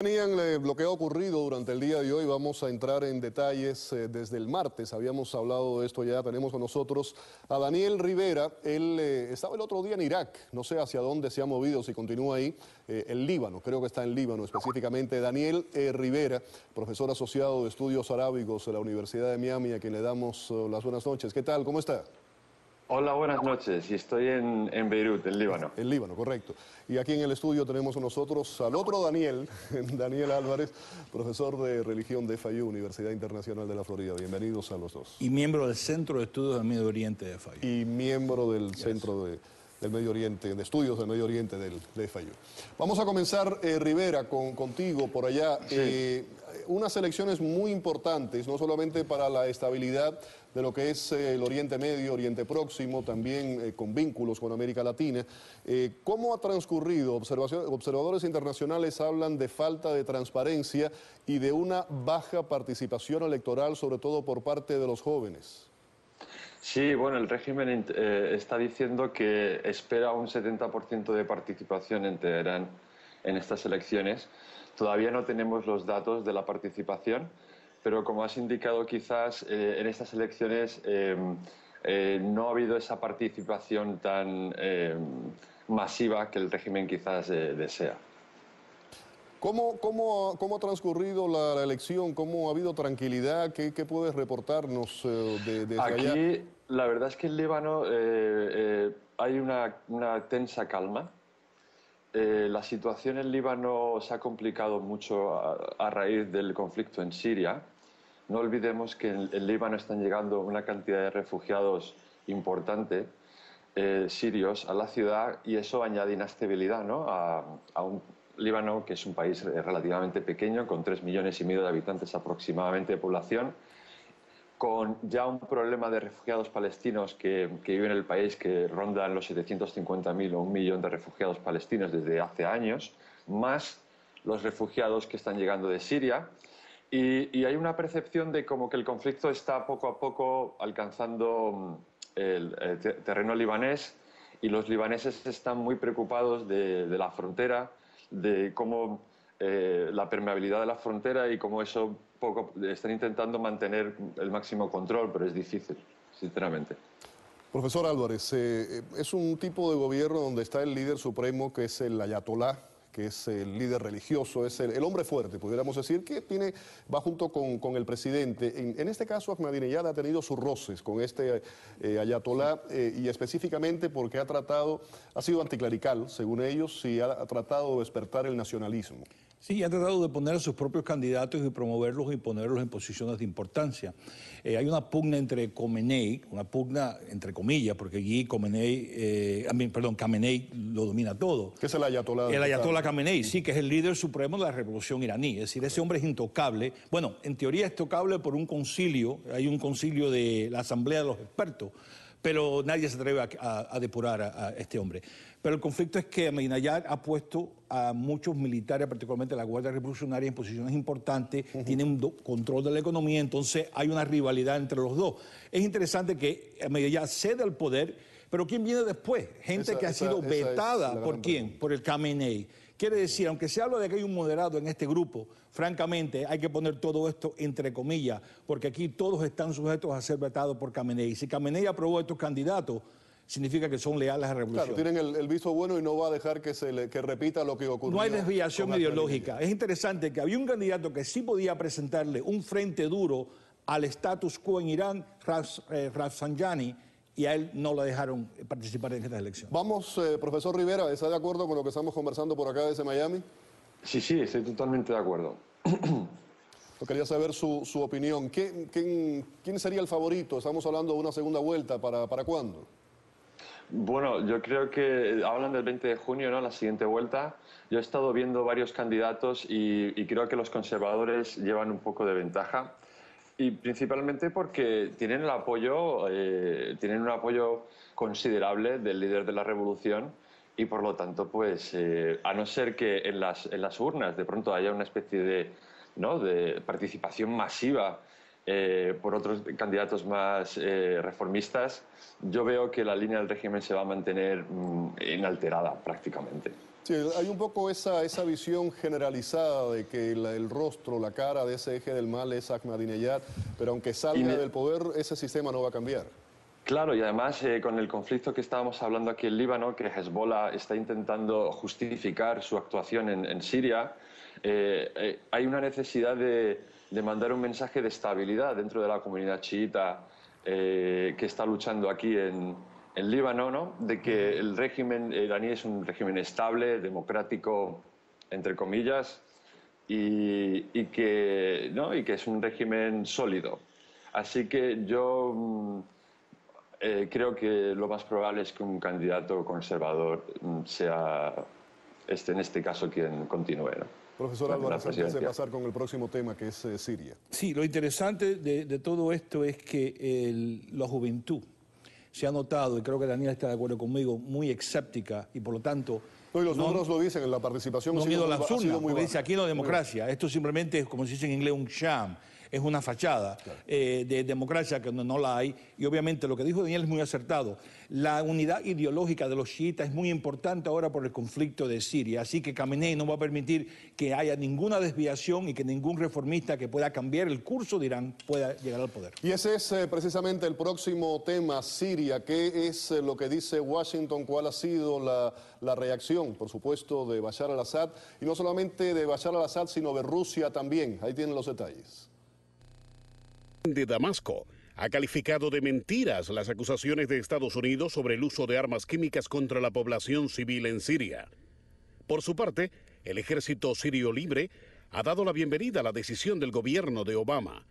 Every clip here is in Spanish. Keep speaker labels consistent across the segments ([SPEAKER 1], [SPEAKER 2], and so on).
[SPEAKER 1] Lo que ha ocurrido durante el día de hoy, vamos a entrar en detalles desde el martes. Habíamos hablado de esto ya. Tenemos con nosotros a Daniel Rivera. Él estaba el otro día en Irak. No sé hacia dónde se ha movido, si continúa ahí. El Líbano, creo que está en Líbano específicamente. Daniel Rivera, profesor asociado de estudios arábigos de la Universidad de Miami, a quien le damos las buenas noches. ¿Qué tal? ¿Cómo está?
[SPEAKER 2] Hola, buenas noches. Y estoy en Beirut, en Líbano.
[SPEAKER 1] En Líbano, correcto. Y aquí en el estudio tenemos con nosotros al otro Daniel, Daniel Álvarez, profesor de religión de FIU, Universidad Internacional de la Florida. Bienvenidos a los dos.
[SPEAKER 3] Y miembro del Centro de Estudios del Medio Oriente de FIU.
[SPEAKER 1] Y miembro del Centro del Medio Oriente, de Estudios del Medio Oriente de FIU. Vamos a comenzar, Rivera, contigo por allá.
[SPEAKER 2] Sí.
[SPEAKER 1] Unas elecciones muy importantes, no solamente para la estabilidad de lo que es el Oriente Medio, Oriente Próximo, también con vínculos con América Latina. ¿Cómo ha transcurrido? Observadores internacionales hablan de falta de transparencia y de una baja participación electoral, sobre todo por parte de los jóvenes.
[SPEAKER 2] Sí, bueno, el régimen está diciendo que espera un 70% de participación en Teherán en estas elecciones. Todavía no tenemos los datos de la participación, pero como has indicado, quizás en estas elecciones no ha habido esa participación tan masiva que el régimen quizás desea.
[SPEAKER 1] ¿Cómo ha transcurrido la elección? ¿Cómo ha habido tranquilidad? ¿Qué puedes reportarnos desde allá?
[SPEAKER 2] Aquí, la verdad es que en Líbano hay una tensa calma. La situación en Líbano se ha complicado mucho a raíz del conflicto en Siria. No olvidemos que en Líbano están llegando una cantidad de refugiados importante, sirios, a la ciudad, y eso añade inestabilidad, ¿no?, a un Líbano que es un país relativamente pequeño, con 3,5 millones de habitantes aproximadamente de población, con ya un problema de refugiados palestinos que viven en el país, que rondan los 750.000 o 1 millón de refugiados palestinos desde hace años, más los refugiados que están llegando de Siria. Y hay una percepción de como que el conflicto está poco a poco alcanzando el terreno libanés, y los libaneses están muy preocupados de la frontera, de cómo la permeabilidad de la frontera y cómo eso están intentando mantener el máximo control, pero es difícil, sinceramente.
[SPEAKER 1] Profesor Álvarez, es un tipo de gobierno donde está el líder supremo, que es el ayatolá, que es el líder religioso, es el hombre fuerte, pudiéramos decir, que va junto con el presidente. En este caso, Ahmadinejad ha tenido sus roces con este ayatolá, y específicamente porque ha sido anticlerical, según ellos, y ha tratado de despertar el nacionalismo.
[SPEAKER 3] Sí, ha tratado de poner a sus propios candidatos y promoverlos y ponerlos en posiciones de importancia. Hay una pugna entre Khomeini, una pugna entre comillas, porque allí Khamenei lo domina todo.
[SPEAKER 1] ¿Qué es el ayatolá?
[SPEAKER 3] El ayatolá Khamenei, sí, que es el líder supremo de la revolución iraní. Es decir, ese hombre es intocable. Bueno, en teoría es tocable por un concilio, hay un concilio de la Asamblea de los Expertos, pero nadie se atreve a depurar a este hombre. Pero el conflicto es que Ahmadinejad ha puesto a muchos militares, particularmente la Guardia Revolucionaria, en posiciones importantes, tiene un control de la economía, entonces hay una rivalidad entre los dos. Es interesante que Ahmadinejad cede el poder, pero ¿quién viene después? Gente que ha sido vetada. ¿Por quién? Por el Khamenei. Quiere decir, aunque se habla de que hay un moderado en este grupo, francamente hay que poner todo esto entre comillas, porque aquí todos están sujetos a ser vetados por Khamenei. Si Khamenei aprobó a estos candidatos, significa que son leales a la revolución.
[SPEAKER 1] Claro, tienen el visto bueno y no va a dejar que repita lo que ocurrió.
[SPEAKER 3] No hay desviación ideológica. Es interesante que había un candidato que sí podía presentarle un frente duro al status quo en Irán, Rafsanjani, y a él no lo dejaron participar en estas elecciones.
[SPEAKER 1] Vamos, profesor Rivera, ¿está de acuerdo con lo que estamos conversando por acá desde Miami?
[SPEAKER 2] Sí, estoy totalmente de acuerdo.
[SPEAKER 1] Yo quería saber su opinión. ¿Quién sería el favorito? Estamos hablando de una segunda vuelta. ¿Para cuándo?
[SPEAKER 2] Bueno, yo creo que hablan del 20 de junio, ¿no?, la siguiente vuelta. Yo he estado viendo varios candidatos y creo que los conservadores llevan un poco de ventaja. Y principalmente porque tienen un apoyo considerable del líder de la revolución, y por lo tanto, pues, a no ser que en las urnas de pronto haya una especie de participación masiva por otros candidatos más reformistas, yo veo que la línea del régimen se va a mantener inalterada prácticamente.
[SPEAKER 1] Sí, hay un poco esa visión generalizada de que el rostro, la cara de ese eje del mal es Ahmadinejad, pero aunque salga del poder, ese sistema no va a cambiar.
[SPEAKER 2] Claro, y además con el conflicto que estábamos hablando aquí en Líbano, que Hezbollah está intentando justificar su actuación en Siria, hay una necesidad de mandar un mensaje de estabilidad dentro de la comunidad chiita que está luchando aquí en Líbano, ¿no? De que el régimen iraní es un régimen estable, democrático, entre comillas, y que es un régimen sólido. Así que yo creo que lo más probable es que un candidato conservador sea en este caso quien continúe, ¿no?
[SPEAKER 1] Profesor Álvarez, antes de pasar con el próximo tema, que es Siria.
[SPEAKER 3] Sí, lo interesante de todo esto es que la juventud se ha notado, y creo que Daniel está de acuerdo conmigo, muy escéptica y por lo tanto...
[SPEAKER 1] No, y los números lo dicen, en la participación
[SPEAKER 3] no han ido a las urnas, porque
[SPEAKER 1] baja.
[SPEAKER 3] dice aquí no hay democracia, esto simplemente es, como se dice en inglés, un sham, es una fachada de democracia que no la hay, y obviamente lo que dijo Daniel es muy acertado. La unidad ideológica de los chiitas es muy importante ahora por el conflicto de Siria, así que Khamenei no va a permitir que haya ninguna desviación y que ningún reformista que pueda cambiar el curso de Irán pueda llegar al poder.
[SPEAKER 1] Y ese es precisamente el próximo tema, Siria. ¿Qué es lo que dice Washington? ¿Cuál ha sido la reacción, por supuesto, de Bashar al-Assad? Y no solamente de Bashar al-Assad, sino de Rusia también. Ahí tienen los detalles.
[SPEAKER 4] De Damasco ha calificado de mentiras las acusaciones de Estados Unidos sobre el uso de armas químicas contra la población civil en Siria. Por su parte, el ejército sirio libre ha dado la bienvenida a la decisión del gobierno de Obama.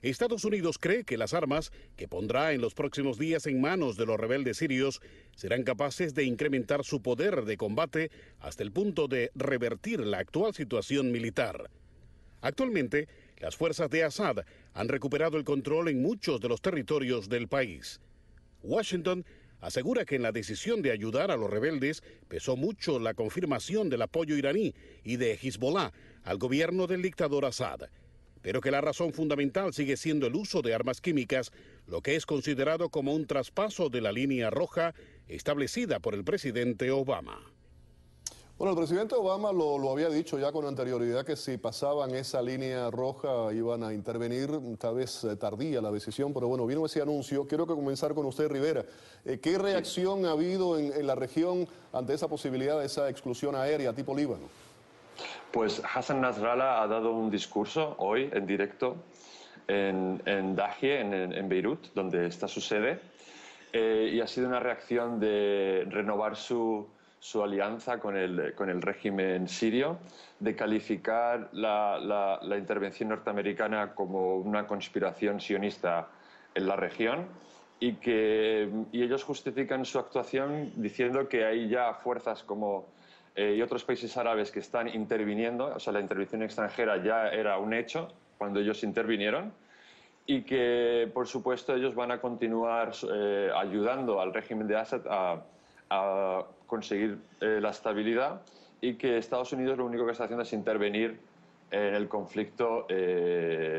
[SPEAKER 4] Estados Unidos cree que las armas que pondrá en los próximos días en manos de los rebeldes sirios serán capaces de incrementar su poder de combate hasta el punto de revertir la actual situación militar. Actualmente, las fuerzas de Assad han recuperado el control en muchos de los territorios del país. Washington asegura que en la decisión de ayudar a los rebeldes pesó mucho la confirmación del apoyo iraní y de Hezbollah al gobierno del dictador Assad, pero que la razón fundamental sigue siendo el uso de armas químicas, lo que es considerado como un traspaso de la línea roja establecida por el presidente Obama.
[SPEAKER 1] Bueno, el presidente Obama lo había dicho ya con anterioridad que si pasaban esa línea roja iban a intervenir, tal vez tardía la decisión, pero bueno, vino ese anuncio. Quiero comenzar con usted, Rivera. ¿Qué reacción ha habido en la región ante esa posibilidad de esa exclusión aérea tipo Líbano?
[SPEAKER 2] Pues Hassan Nasrallah ha dado un discurso hoy en directo en Dahie, en Beirut, donde está su sede, y ha sido una reacción de renovar su alianza con el régimen sirio, de calificar la intervención norteamericana como una conspiración sionista en la región y ellos justifican su actuación diciendo que hay ya fuerzas como y otros países árabes que están interviniendo, o sea, la intervención extranjera ya era un hecho cuando ellos intervinieron, y que, por supuesto, ellos van a continuar ayudando al régimen de Assad a conseguir la estabilidad, y que Estados Unidos lo único que está haciendo es intervenir en el conflicto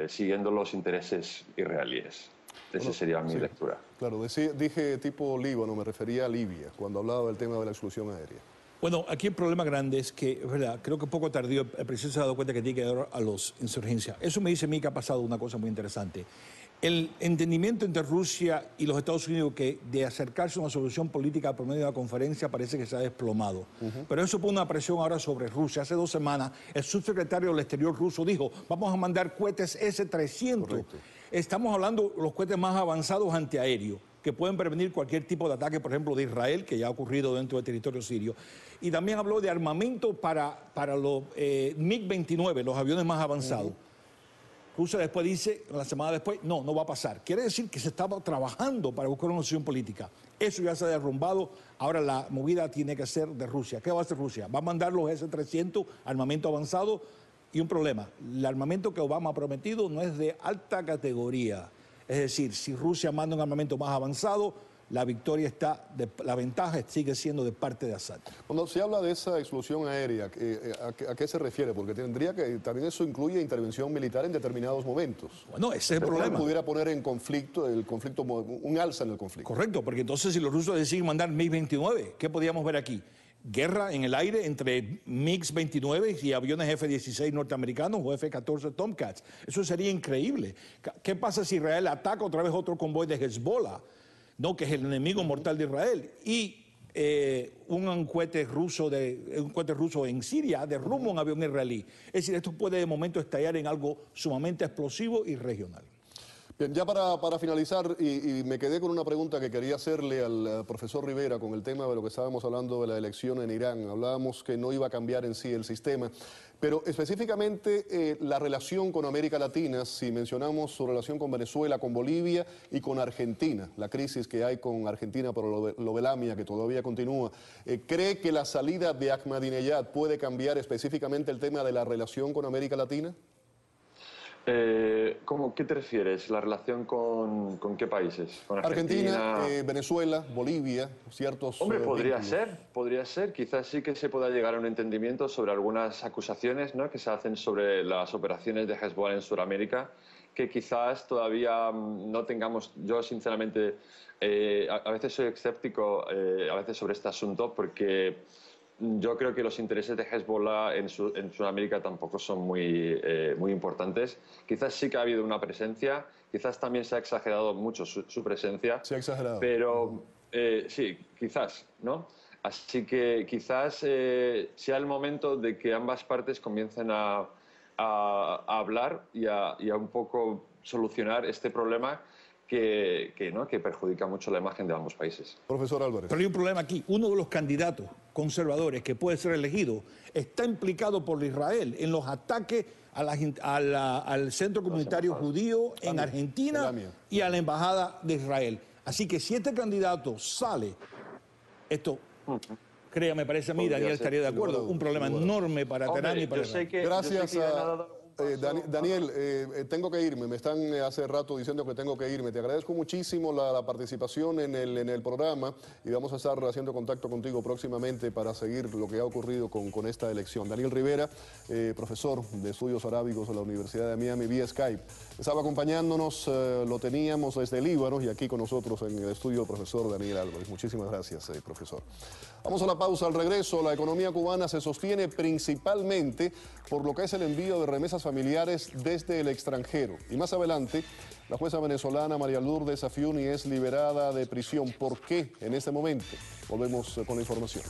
[SPEAKER 2] siguiendo los intereses israelíes. Esa sería mi lectura.
[SPEAKER 1] Claro, dije tipo Líbano, me refería a Libia, cuando hablaba del tema de la exclusión aérea.
[SPEAKER 3] Bueno, aquí el problema grande es que, es verdad, creo que poco tardío el presidente se ha dado cuenta que tiene que dar a los insurgencias. Eso me dice a mí que ha pasado una cosa muy interesante. El entendimiento entre Rusia y los Estados Unidos que de acercarse a una solución política por medio de una conferencia parece que se ha desplomado. Pero eso pone una presión ahora sobre Rusia. Hace 2 semanas el subsecretario del Exterior ruso dijo, vamos a mandar cohetes S-300. Correcto. Estamos hablando de los cohetes más avanzados antiaéreos, que pueden prevenir cualquier tipo de ataque, por ejemplo, de Israel, que ya ha ocurrido dentro del territorio sirio. Y también habló de armamento para los MiG-29, los aviones más avanzados. Rusia después dice, la semana después, no va a pasar. Quiere decir que se estaba trabajando para buscar una solución política. Eso ya se ha derrumbado, ahora la movida tiene que ser de Rusia. ¿Qué va a hacer Rusia? Va a mandar los S-300, armamento avanzado, y un problema. El armamento que Obama ha prometido no es de alta categoría. Es decir, si Rusia manda un armamento más avanzado, la ventaja sigue siendo de parte de Assad.
[SPEAKER 1] Cuando se habla de esa exclusión aérea, ¿a qué se refiere? Porque tendría que, también eso incluye intervención militar en determinados momentos.
[SPEAKER 3] Bueno, ese es el problema.
[SPEAKER 1] Pudiera poner en conflicto, un alza en el conflicto.
[SPEAKER 3] Correcto, porque entonces si los rusos deciden mandar MiG-29, ¿qué podríamos ver aquí? guerra en el aire entre MiG-29 y aviones F-16 norteamericanos o F-14 Tomcats. Eso sería increíble. ¿Qué pasa si Israel ataca otra vez otro convoy de Hezbollah, ¿no?, que es el enemigo mortal de Israel? Y un cohete ruso en Siria derrumba un avión israelí. Es decir, esto puede de momento estallar en algo sumamente explosivo y regional.
[SPEAKER 1] Bien, ya para finalizar, y me quedé con una pregunta que quería hacerle al profesor Rivera con el tema de lo que estábamos hablando de la elección en Irán. Hablábamos que no iba a cambiar en sí el sistema, pero específicamente la relación con América Latina, si mencionamos su relación con Venezuela, con Bolivia y con Argentina, la crisis que hay con Argentina por lo de Lamia, que todavía continúa, ¿cree que la salida de Ahmadinejad puede cambiar específicamente el tema de la relación con América Latina?
[SPEAKER 2] ¿Qué te refieres? ¿La relación con qué países? ¿Con
[SPEAKER 1] Argentina, Venezuela, Bolivia, ciertos...
[SPEAKER 2] Hombre, podría ser. Quizás sí que se pueda llegar a un entendimiento sobre algunas acusaciones, ¿no?, que se hacen sobre las operaciones de Hezbollah en Sudamérica, que quizás todavía no tengamos... Yo, sinceramente, a veces soy escéptico sobre este asunto, porque yo creo que los intereses de Hezbollah en Sudamérica tampoco son muy importantes. Quizás sí que ha habido una presencia, quizás también se ha exagerado mucho su presencia.
[SPEAKER 1] Se ha exagerado.
[SPEAKER 2] Pero sí, quizás, ¿no? Así que quizás sea el momento de que ambas partes comiencen a hablar y a un poco solucionar este problema que perjudica mucho la imagen de ambos países.
[SPEAKER 1] Profesor Álvarez.
[SPEAKER 3] Pero hay un problema aquí. Uno de los candidatos conservadores que puede ser elegido está implicado por Israel en los ataques al centro comunitario judío en Argentina y a la embajada de Israel. Así que si este candidato sale, esto, créame, parece a mí, Daniel estaría de acuerdo, un problema enorme para Teherán y para Israel.
[SPEAKER 1] Gracias Daniel, tengo que irme, me están hace rato diciendo que tengo que irme. Te agradezco muchísimo la participación en el programa y vamos a estar haciendo contacto contigo próximamente para seguir lo que ha ocurrido con esta elección. Daniel Rivera, profesor de Estudios Arábigos de la Universidad de Miami vía Skype, estaba acompañándonos, lo teníamos desde Líbano y aquí con nosotros en el estudio el profesor Daniel Álvarez. Muchísimas gracias, profesor. Vamos a la pausa. Al regreso, la economía cubana se sostiene principalmente por lo que es el envío de remesas familiares desde el extranjero. Y más adelante, la jueza venezolana María Lourdes Afiuni es liberada de prisión. ¿Por qué en este momento? Volvemos con la información.